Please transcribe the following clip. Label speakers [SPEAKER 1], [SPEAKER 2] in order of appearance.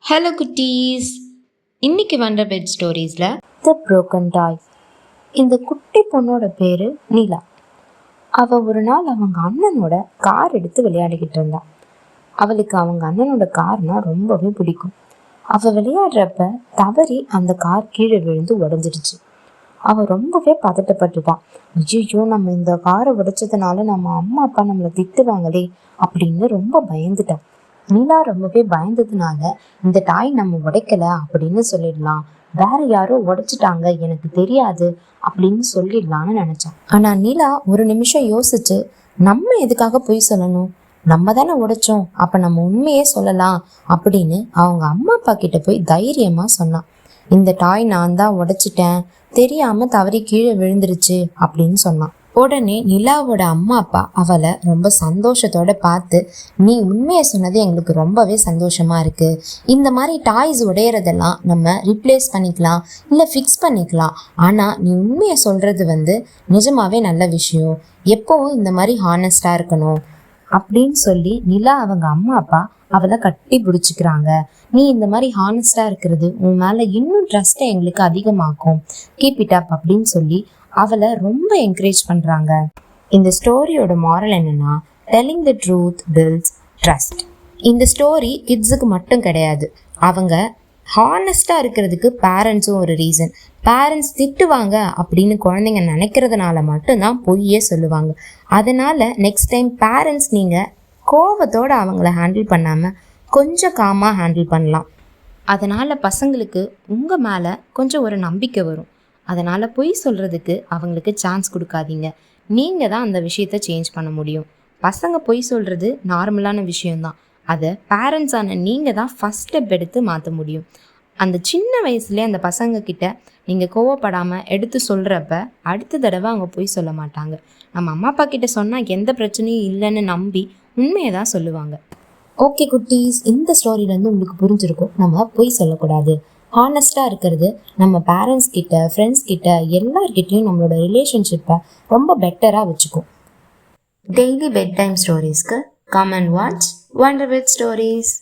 [SPEAKER 1] Hello குட்டீஸ், இன்னைக்கு வந்த பெட் ஸ்டோரீஸில்
[SPEAKER 2] த ப்ரோக்கன் டாய்ஸ். இந்த குட்டி பொண்ணோட பேர் நீலா. அவள் ஒரு நாள் அவங்க அண்ணனோட கார் எடுத்து விளையாடிக்கிட்டு இருந்தா. அவளுக்கு அவங்க அண்ணனோட கார்னா ரொம்பவே பிடிக்கும். அவள் விளையாடுறப்ப தவறி அந்த கார் கீழே விழுந்து உடஞ்சிடுச்சு. அவள் ரொம்பவே பதட்டப்பட்டுட்டான். ஐயோ, நம்ம இந்த காரை உடைச்சதுனால நம்ம அம்மா அப்பா நம்மளை திட்டுவாங்களே அப்படின்னு ரொம்ப பயந்துட்டான். நீலா ரொம்பவே பயந்ததுனால இந்த டாய் நம்ம உடைக்கல அப்படின்னு சொல்லிடலாம், வேற யாரோ உடைச்சிட்டாங்க எனக்கு தெரியாது அப்படின்னு சொல்லிடலான்னு நினைச்சான். ஆனா நீலா ஒரு நிமிஷம் யோசிச்சு, நம்ம எதுக்காக பொய் சொல்லணும், நம்ம தானே உடைச்சோம், அப்ப நம்ம உண்மையே சொல்லலாம் அப்படின்னு அவங்க அம்மா அப்பா கிட்ட போய் தைரியமா சொன்னான். இந்த டாய் நான் தான் உடைச்சிட்டேன், தெரியாம தவறி கீழே விழுந்துருச்சு அப்படின்னு சொன்னான். உடனே நிலாவோட அம்மா அப்பா அவளை ரொம்ப சந்தோஷத்தோட பார்த்து, நீ உண்மையை சொன்னது எங்களுக்கு ரொம்பவே சந்தோஷமா இருக்கு, இந்த மாதிரி டாய்ஸ் உடையறதெல்லாம் நம்ம ரிப்ளேஸ் பண்ணிக்கலாம் இல்லை ஃபிக்ஸ் பண்ணிக்கலாம், ஆனால் நீ உண்மையை சொல்றது நிஜமாவே நல்ல விஷயம், எப்பவும் இந்த மாதிரி ஹானஸ்டா இருக்கணும் அப்படின்னு சொல்லி நிலா அவங்க அம்மா அப்பா அவளை கட்டி பிடிச்சிக்கிறாங்க. நீ இந்த மாதிரி ஹானஸ்டா இருக்கிறது உன் மேல இன்னும் ட்ரஸ்ட்டை எங்களுக்கு அதிகமாக்கும், கீப் இட் அப் அப்படின்னு சொல்லி அவளை ரொம்ப என்கரேஜ் பண்றாங்க. இந்த ஸ்டோரியோட மாரல் என்னன்னா, telling the truth builds trust. இந்த ஸ்டோரி கிட்ஸுக்கு மட்டும் கிடையாது, அவங்க ஹானஸ்டா இருக்கிறதுக்கு பேரண்ட்ஸும் ஒரு ரீசன். பேரண்ட்ஸ் திட்டுவாங்க அப்படின்னு குழந்தைங்க நினைக்கிறதுனால மட்டும்தான் பொய்யே சொல்லுவாங்க. அதனால நெக்ஸ்ட் டைம் பேரண்ட்ஸ் நீங்க கோபத்தோட அவங்கள ஹேண்டில் பண்ணாம கொஞ்சம் காமாக ஹேண்டில் பண்ணலாம். அதனால பசங்களுக்கு உங்க மேல கொஞ்சம் ஒரு நம்பிக்கை வரும். அதனால் பொய் சொல்கிறதுக்கு அவங்களுக்கு சான்ஸ் கொடுக்காதீங்க. நீங்கள் தான் அந்த விஷயத்தை சேஞ்ச் பண்ண முடியும். பசங்க பொய் சொல்கிறது நார்மலான விஷயந்தான். அதை பேரண்ட்ஸான நீங்கள் தான் ஃபஸ்ட் ஸ்டெப் எடுத்து மாற்ற முடியும். அந்த சின்ன வயசுலேயே அந்த பசங்கக்கிட்ட நீங்கள் கோவப்படாமல் எடுத்து சொல்கிறப்ப அடுத்த தடவை அவங்க பொய் சொல்ல மாட்டாங்க. நம்ம அம்மா அப்பா கிட்ட சொன்னால் எந்த பிரச்சனையும் இல்லைன்னு நம்பி உண்மையை தான் சொல்லுவாங்க. ஓகே குட்டீஸ், இந்த ஸ்டோரியிலேருந்து உங்களுக்கு புரிஞ்சிருக்கும், நம்ம பொய் சொல்லக்கூடாது, ஹானஸ்டாக இருக்கிறது நம்ம பேரண்ட்ஸ் கிட்ட, ஃப்ரெண்ட்ஸ் கிட்ட, எல்லார்கிட்டையும் நம்மளோட ரிலேஷன்ஷிப்பை ரொம்ப பெட்டராக வச்சுக்கும். டெய்லி பெட் டைம் ஸ்டோரிஸ்க்கு come and watch wonder bed stories.